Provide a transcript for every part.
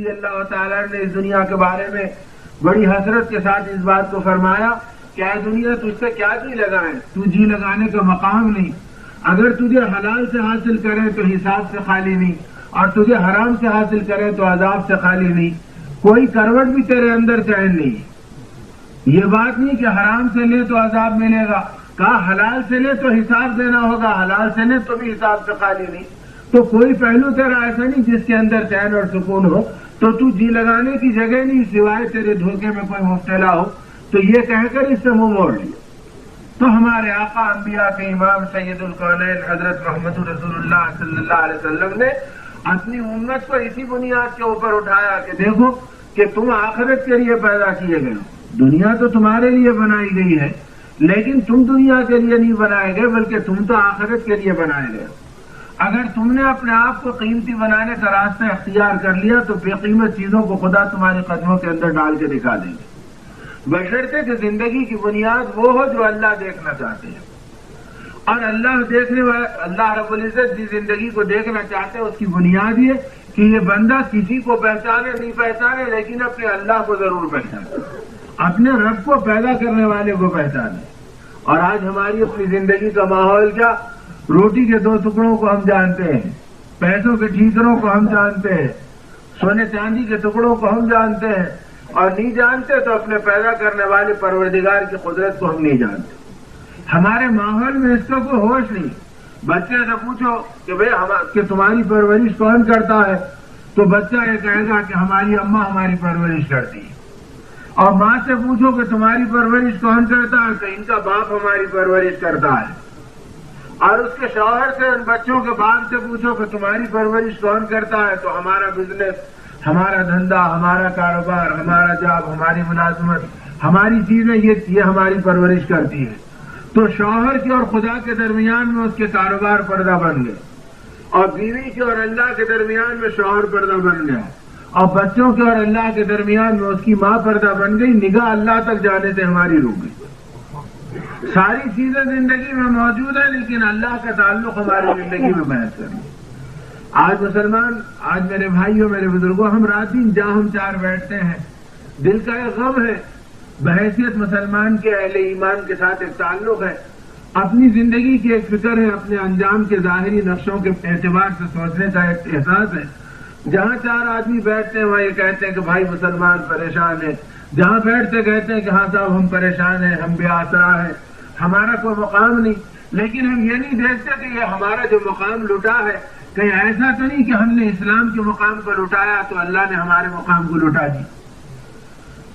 رضی اللہ تعالیٰ نے اس دنیا کے بارے میں بڑی حسرت کے ساتھ اس بات کو فرمایا کہ اے دنیا تجھ سے کیا جی لگائے، تو جی لگانے کا مقام نہیں، اگر تجھے حلال سے حاصل کرے تو حساب سے خالی نہیں، اور تجھے حرام سے حاصل کرے تو عذاب سے خالی نہیں، کوئی کروٹ بھی تیرے اندر چین نہیں۔ یہ بات نہیں کہ حرام سے لے تو عذاب ملے گا، کہا حلال سے لے تو حساب دینا ہوگا، حلال سے لے تو بھی حساب سے خالی نہیں۔ تو کوئی پہلو تیرا ایسا نہیں جس کے اندر چین اور سکون ہو، تو جی لگانے کی جگہ نہیں سوائے تیرے دھوکے میں کوئی مبتلا ہو۔ تو یہ کہہ کر اس سے منہ موڑ لیا۔ تو ہمارے آقا انبیاء کے امام سید الکونین حضرت محمد رسول اللہ صلی اللہ علیہ وسلم نے اپنی امت کو اسی بنیاد کے اوپر اٹھایا کہ دیکھو کہ تم آخرت کے لیے پیدا کیے گئے ہو، دنیا تو تمہارے لیے بنائی گئی ہے، لیکن تم دنیا کے لیے نہیں بنائے گئے بلکہ تم تو آخرت کے لیے بنائے گئے۔ اگر تم نے اپنے آپ کو قیمتی بنانے کا راستہ اختیار کر لیا تو بے قیمت چیزوں کو خدا تمہارے قدموں کے اندر ڈال کے دکھا دیں گے، بشرطے کہ زندگی کی بنیاد وہ ہو جو اللہ دیکھنا چاہتے ہیں۔ اور اللہ رب العزت جس زندگی کو دیکھنا چاہتے ہیں اس کی بنیاد یہ کہ یہ بندہ کسی کو پہچانے نہیں پہچانے لیکن اپنے اللہ کو ضرور پہچانے، اپنے رب کو پیدا کرنے والے کو پہچانے۔ اور آج ہماری اپنی زندگی کا ماحول کیا، روٹی کے دو ٹکڑوں کو ہم جانتے ہیں، پیسوں کے ٹھیکروں کو ہم جانتے ہیں، سونے چاندی کے ٹکڑوں کو ہم جانتے ہیں، اور نہیں جانتے تو اپنے پیدا کرنے والے پروردگار کی قدرت کو ہم نہیں جانتے۔ ہمارے ماحول میں اس کا کوئی ہوش نہیں۔ بچے سے پوچھو کہ بھئی تمہاری پرورش کون کرتا ہے، تو بچہ یہ کہے گا کہ ہماری اماں ہماری پرورش کرتی ہے۔ اور ماں سے پوچھو کہ تمہاری پرورش کون کرتا ہے، تو ان کا باپ ہماری پرورش کرتا ہے۔ اور اس کے شوہر سے ان بچوں کے باپ سے پوچھو کہ تمہاری پرورش کون کرتا ہے، تو ہمارا بزنس، ہمارا دھندا، ہمارا کاروبار، ہمارا جاب، ہماری ملازمت، ہماری چیزیں یہ ہماری پرورش کرتی ہے۔ تو شوہر کے اور خدا کے درمیان میں اس کے کاروبار پردہ بن گئے، اور بیوی کے اور اللہ کے درمیان میں شوہر پردہ بن گیا، اور بچوں کے اور اللہ کے درمیان میں اس کی ماں پردہ بن گئی۔ نگاہ اللہ تک جانے سے ہماری رک گئی۔ ساری چیزیں زندگی میں موجود ہیں لیکن اللہ کا تعلق ہماری زندگی میں محض کریں۔ آج مسلمان، آج میرے بھائیوں، میرے بزرگوں، ہم رات دن جہاں ہم چار بیٹھتے ہیں، دل کا ایک غم ہے، بحیثیت مسلمان کے اہل ایمان کے ساتھ ایک تعلق ہے، اپنی زندگی کی ایک فکر ہے، اپنے انجام کے ظاہری نقشوں کے اعتبار سے سوچنے کا ایک احساس ہے۔ جہاں چار آدمی بیٹھتے ہیں وہاں یہ کہتے ہیں کہ بھائی مسلمان پریشان ہے، جہاں بیٹھتے کہتے ہیں کہ ہاں صاحب ہم پریشان ہیں، ہم بے آسرا ہیں، ہمارا کوئی مقام نہیں۔ لیکن ہم یہ نہیں دیکھتے کہ یہ ہمارا جو مقام لٹا ہے، کہیں ایسا تو نہیں کہ ہم نے اسلام کے مقام کو لٹایا تو اللہ نے ہمارے مقام کو لٹا دی۔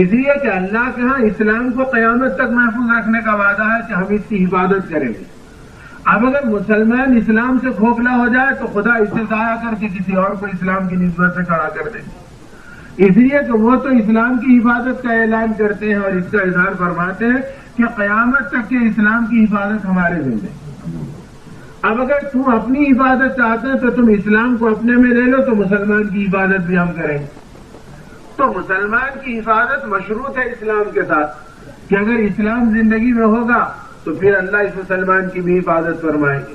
اس لیے کہ اللہ کے ہاں اسلام کو قیامت تک محفوظ رکھنے کا وعدہ ہے کہ ہم اس کی حفاظت کریں گے۔ اب اگر مسلمان اسلام سے کھوکھلا ہو جائے تو خدا اس سے ضائع کر کے کسی اور کو اسلام کی نسبت سے کھڑا کر دے گے۔ اس لیے کہ وہ تو اسلام کی حفاظت کا اعلان کرتے ہیں اور اس کا اظہار فرماتے ہیں کہ قیامت تک کے اسلام کی حفاظت ہمارے ذمہ ہے۔ اب اگر تم اپنی حفاظت چاہتے ہیں تو تم اسلام کو اپنے میں لے لو، تو مسلمان کی حفاظت بھی ہم کریں گے۔ تو مسلمان کی حفاظت مشروط ہے اسلام کے ساتھ کہ اگر اسلام زندگی میں ہوگا تو پھر اللہ اس مسلمان کی بھی حفاظت فرمائے گے۔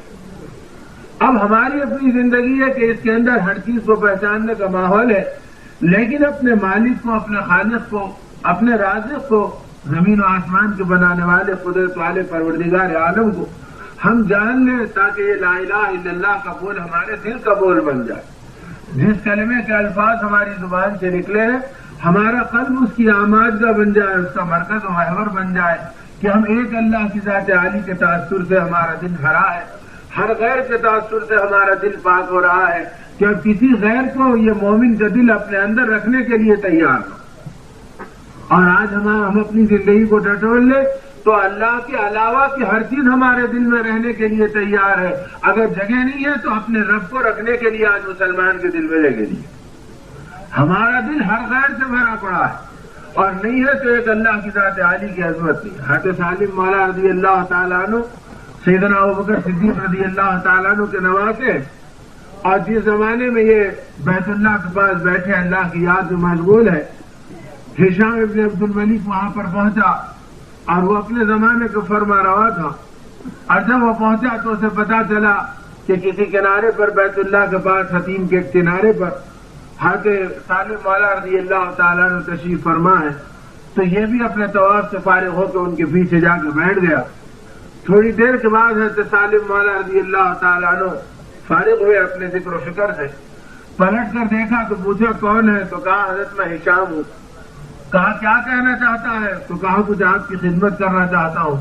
اب ہماری اپنی زندگی ہے کہ اس کے اندر ہر چیز کو پہچاننے کا ماحول ہے، لیکن اپنے مالک کو، اپنے خالق کو، اپنے رازق کو، زمین و آسمان کے بنانے والے قدرت والے پروردگار عالم کو ہم جان لیں، تاکہ یہ لا الہ الا اللہ کا بول ہمارے دل کا بول بن جائے۔ جس کلمے کے الفاظ ہماری زبان سے نکلے ہیں، ہمارا قلب اس کی آمادگاہ بن جائے، اس کا مرکز و محور بن جائے کہ ہم ایک اللہ کی ذات عالی کے تاثر سے ہمارا دل بھرا ہے، ہر غیر کے تاثر سے ہمارا دل پاک ہو رہا ہے کہ اب کسی غیر کو یہ مومن کا دل اپنے اندر رکھنے کے لیے تیار ہو۔ اور آج ہم اپنی زندگی کو ٹٹول لیں تو اللہ کے علاوہ کی ہر چیز ہمارے دل میں رہنے کے لیے تیار ہے۔ اگر جگہ نہیں ہے تو اپنے رب کو رکھنے کے لیے آج مسلمان کے دل میں جگہ نہیں ہے۔ ہمارا دل ہر غیر سے بھرا پڑا ہے، اور نہیں ہے تو ایک اللہ کی ذات عالی کی عظمت نہیں۔ حضرت سالم مولا رضی اللہ تعالیٰ عنہ سیدنا ابوبکر صدیق رضی اللہ تعالیٰ عنہ کے نواسے، اور جس زمانے میں یہ بیت اللہ کے پاس بیٹھے اللہ کی یاد میں مشغول ہے، ہشام ابن عبد الملک وہاں پر پہنچا اور وہ اپنے زمانے کو فرما روا تھا، اور جب وہ پہنچا تو اسے پتا چلا کہ کسی کنارے پر بیت اللہ کے پاس حتیم کے کنارے پر حضرت سالم مولا رضی اللہ تعالیٰ عنہ تشریف فرما ہے، تو یہ بھی اپنے طواف سے فارغ ہو کے ان کے پیچھے جا کے بیٹھ گیا۔ تھوڑی دیر کے بعد حضرت سالم مولا رضی اللہ تعالیٰ عنہ فارغ ہوئے اپنے ذکر و فکر سے، پلٹ کر دیکھا تو پوچھا کون ہے؟ تو کہا حضرت میں ہشام ہوں۔ کہا کیا کہنا چاہتا ہے؟ تو کہا کچھ آپ کی خدمت کرنا چاہتا ہوں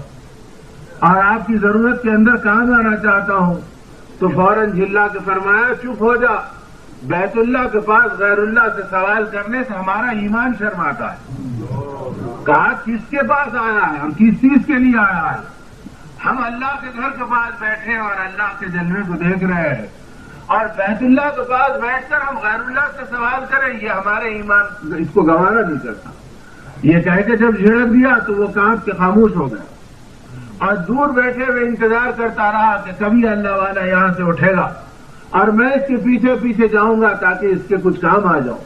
اور آپ کی ضرورت کے اندر کام آنا چاہتا ہوں۔ تو فوراً جھلا کے فرمایا چپ ہو جا، بیت اللہ کے پاس غیر اللہ سے سوال کرنے سے ہمارا ایمان شرماتا ہے۔ کہا کس کے پاس آیا ہے اور کس چیز کے لیے آیا ہے؟ ہم اللہ کے گھر کے پاس بیٹھے اور اللہ کے جلوے کو دیکھ رہے ہیں، اور بیت اللہ کے پاس بیٹھ کر ہم غیر اللہ سے سوال کریں، یہ ہمارے ایمان اس کو گوارا نہیں کرتا۔ یہ کہہ کے جب جھڑک دیا تو وہ کانپ کے خاموش ہو گیا اور دور بیٹھے ہوئے انتظار کرتا رہا کہ کبھی اللہ والا یہاں سے اٹھے گا اور میں اس کے پیچھے پیچھے جاؤں گا تاکہ اس کے کچھ کام آ جاؤں۔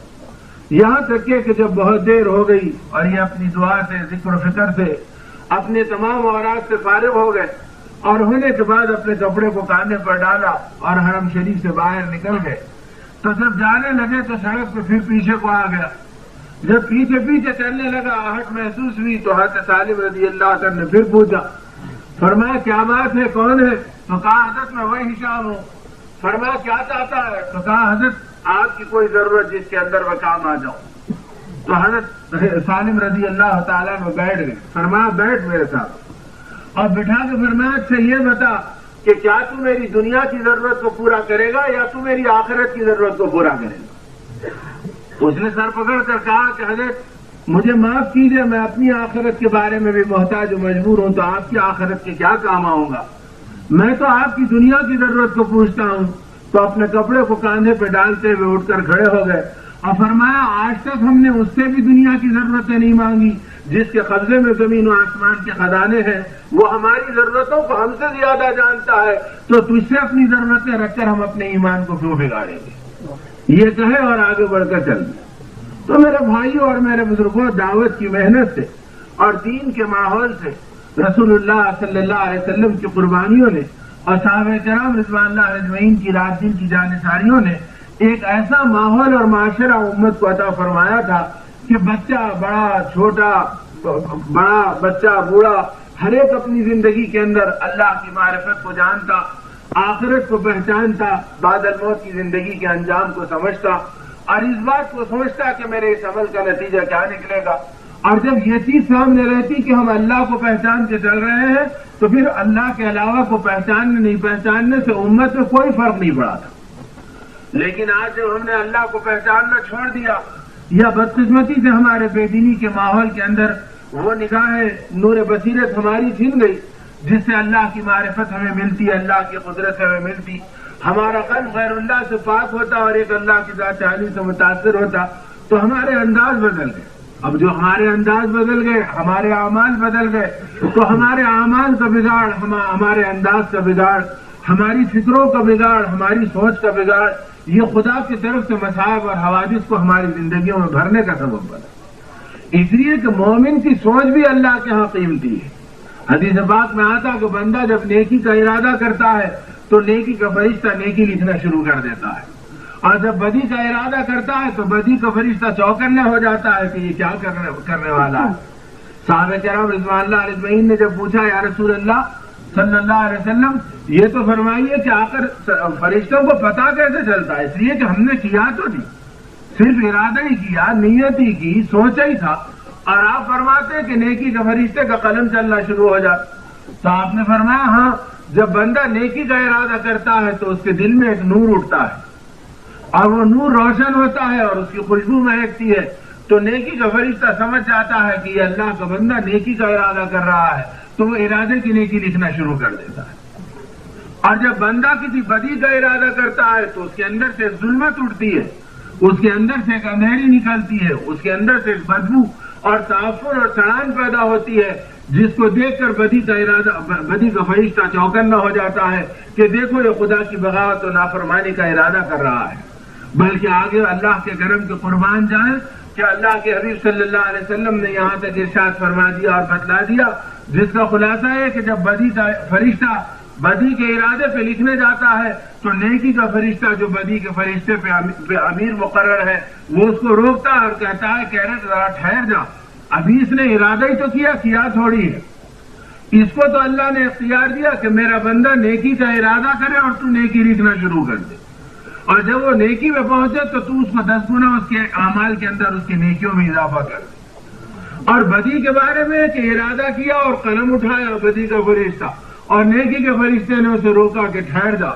یہاں تک کہ جب بہت دیر ہو گئی اور یہ اپنی دعا سے ذکر و فکر سے اپنے تمام اوراق سے فارغ ہو گئے اور ہونے کے بعد اپنے کپڑے کو کاندھے پر ڈالا اور حرم شریف سے باہر نکل گئے، تو جب جانے لگے تو سڑک پہ پھر پیچھے کو آ گیا۔ جب پیچھے پیچھے چلنے لگا آہٹ محسوس ہوئی تو حضرت سالم رضی اللہ عنہ نے پھر پوچھا، فرمایا کیا بات ہے، کون ہے؟ تو کہا حضرت میں وہی ہشام ہوں۔ فرمایا کیا چاہتا ہے؟ تو کہا حضرت آپ کی کوئی ضرورت جس کے اندر میں کام آ جاؤں۔ تو حضرت سالم رضی اللہ تعالیٰ میں بیٹھ گئے، فرمایا بیٹھ میرے ساتھ، اور بٹھا کے فرمایا اچھا یہ بتا کہ کیا تو میری دنیا کی ضرورت کو پورا کرے گا یا تو میری آخرت کی ضرورت کو پورا کرے گا؟ اس نے سر پکڑ کر کہا کہ حضرت مجھے معاف کیجیے، میں اپنی آخرت کے بارے میں بھی محتاج و مجبور ہوں، تو آپ کی آخرت کے کیا کام آؤں گا؟ میں تو آپ کی دنیا کی ضرورت کو پوچھتا ہوں۔ تو اپنے کپڑے کو کاندھے پہ ڈالتے ہوئے اٹھ کر کھڑے ہو گئے اور فرمایا آج تک ہم نے اس سے بھی دنیا کی ضرورتیں نہیں مانگی جس کے قبضے میں زمین و آسمان کے خزانے ہیں، وہ ہماری ضرورتوں کو ہم سے زیادہ جانتا ہے، تو تجھ سے اپنی ضرورتیں رکھ کر ہم اپنے ایمان کو کیوں بگاڑیں گے؟ یہ کہے اور آگے بڑھ کر چل گئے۔ تو میرے بھائیوں اور میرے بزرگوں، دعوت کی محنت سے اور دین کے ماحول سے رسول اللہ صلی اللہ علیہ وسلم کی قربانیوں نے اور صحابہ کرام رضوان اللہ اجمعین کی رات دن کی جانثاریوں نے ایک ایسا ماحول اور معاشرہ امت کو عطا فرمایا تھا کہ بچہ بڑا، چھوٹا بڑا، بچہ بوڑھا، ہر ایک اپنی زندگی کے اندر اللہ کی معرفت کو جانتا، آخرت کو پہچانتا، بعد الموت کی زندگی کے انجام کو سمجھتا اور اس بات کو سمجھتا کہ میرے اس عمل کا نتیجہ کیا نکلے گا۔ اور جب یہ چیز سامنے رہتی کہ ہم اللہ کو پہچان کے چل رہے ہیں تو پھر اللہ کے علاوہ کو پہچاننے نہیں پہچاننے سے امت میں کوئی فرق نہیں پڑا تھا۔ لیکن آج جب ہم نے اللہ کو پہچاننا چھوڑ دیا یا بدقسمتی سے ہمارے بے دینی کے ماحول کے اندر وہ نگاہ نور بصیرت ہماری چھن گئی جس سے اللہ کی معرفت ہمیں ملتی، اللہ کی قدرت ہمیں ملتی، ہمارا قلب غیر اللہ سے پاک ہوتا اور ایک اللہ کی ذات عالی سے متاثر ہوتا، تو ہمارے انداز بدل گئے۔ اب جو ہمارے انداز بدل گئے، ہمارے اعمال بدل گئے، تو ہمارے اعمال کا بگاڑ، ہمارے انداز کا بگاڑ، ہماری فکروں کا بگاڑ، ہماری سوچ کا بگاڑ، یہ خدا کی طرف سے مصائب اور حوادث کو ہماری زندگیوں میں بھرنے کا سبب بنا۔ اس لیے کہ مومن کی سوچ بھی اللہ کے ہاں قیمتی ہے۔ حدیث پاک میں آتا کہ بندہ جب نیکی کا ارادہ کرتا ہے تو نیکی کا فرشتہ نیکی لکھنا شروع کر دیتا ہے، اور جب بدی کا ارادہ کرتا ہے تو بدی کا فرشتہ چوکنا ہو جاتا ہے کہ یہ کیا کرنے والا ہے۔ صحابہ کرام رضوان اللہ علیہ اجمعین نے جب پوچھا یا رسول اللہ صلی اللہ علیہ وسلم یہ تو فرمائیے کہ آخر فرشتوں کو پتہ کیسے چلتا ہے؟ اس لیے کہ ہم نے کیا تو نہیں، صرف ارادہ ہی کیا، نیت ہی کی، سوچا ہی تھا، اور آپ فرماتے ہیں کہ نیکی کا فرشتے کا قلم چلنا شروع ہو جاتا۔ تو آپ نے فرمایا ہاں، جب بندہ نیکی کا ارادہ کرتا ہے تو اس کے دل میں ایک نور اٹھتا ہے اور وہ نور روشن ہوتا ہے اور اس کی خوشبو مہکتی ہے، تو نیکی کا فرشتہ سمجھ جاتا ہے کہ یہ اللہ کا بندہ نیکی کا ارادہ کر رہا ہے، تو وہ ارادے کی نیکی لکھنا شروع کر دیتا ہے۔ اور جب بندہ کسی بدی کا ارادہ کرتا ہے تو اس کے اندر سے ظلمت اٹھتی ہے، اس کے اندر سے ایک اندھیری نکلتی ہے، اس کے اندر سے ایک بدبو اور تعفن اور سڑان پیدا ہوتی ہے، جس کو دیکھ کر بدی کا فرشتہ چوکنا ہو جاتا ہے کہ دیکھو یہ خدا کی بغاوت و نافرمانی کا ارادہ کر رہا ہے۔ بلکہ آگے اللہ کے کرم کے قربان جائیں کہ اللہ کے حبیب صلی اللہ علیہ وسلم نے یہاں تک ارشاد فرما دیا اور بتلا دیا، جس کا خلاصہ ہے کہ جب بدی کا فرشتہ بدی کے ارادے پہ لکھنے جاتا ہے تو نیکی کا فرشتہ جو بدی کے فرشتے پہ امیر مقرر ہے وہ اس کو روکتا ہے اور کہتا ہے کہہ رہے ذرا ٹھہر جا، ابھی اس نے ارادہ ہی تو کیا تھوڑی ہے۔ اس کو تو اللہ نے اختیار دیا کہ میرا بندہ نیکی کا ارادہ کرے اور تو نیکی لکھنا شروع کر دے، اور جب وہ نیکی میں پہنچے تو تو اس کو 10 گنا اس کے اعمال کے اندر اس کی نیکیوں میں اضافہ کر دے۔ اور بدی کے بارے میں کہ ارادہ کیا اور قلم اٹھایا بدی کا فرشتہ، اور نیکی کے فرشتے نے اسے روکا کہ ٹھہر جا،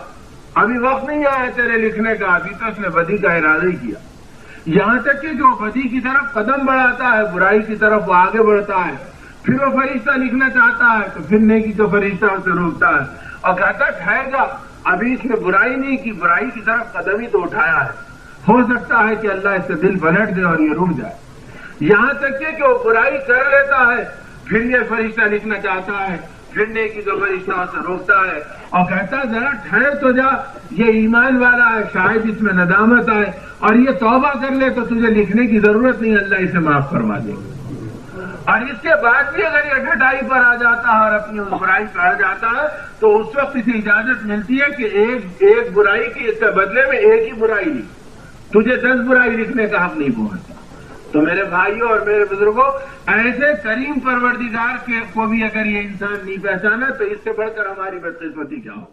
ابھی وقت نہیں آیا تیرے لکھنے کا، ابھی تو اس نے بدی کا ارادہ ہی کیا۔ یہاں تک کہ جو بدی کی طرف قدم بڑھاتا ہے، برائی کی طرف وہ آگے بڑھتا ہے، پھر وہ فرشتہ لکھنا چاہتا ہے تو پھر نیکی کا فرشتہ اسے روکتا ہے اور کہتا ہے ٹھہر جا، ابھی اس نے برائی نہیں کی، برائی کی طرف قدم ہی تو اٹھایا ہے، ہو سکتا ہے کہ اللہ اس سے دل پلٹ دے اور یہ رک جائے۔ یہاں تک کہ وہ برائی کر لیتا ہے، پھر یہ فرشتہ لکھنا چاہتا ہے، پھر نیکی کا فرشتہ اسے روکتا ہے اور کہتا ہے ذرا ٹھہر تو جا، یہ ایمان والا ہے، شاید اس میں ندامت آئے اور یہ توبہ کر لے تو تجھے لکھنے کی ضرورت نہیں، اللہ اسے معاف فرما دے گا۔ اور اس کے بعد بھی اگر یہ ڈھٹائی پر آ جاتا ہے اور اپنی اس برائی پہ آ جاتا ہے تو اس وقت اسے اجازت ملتی ہے کہ ایک برائی کی اس کے بدلے میں ایک ہی برائی لکھ، تجھے 10 برائی لکھنے کا حق نہیں پہنچتا۔ تو میرے بھائیوں اور میرے بزرگوں، ایسے کریم پروردگار کو بھی اگر یہ انسان نہیں پہچانا تو اس سے بڑھ کر ہماری بدقسمتی کیا ہو۔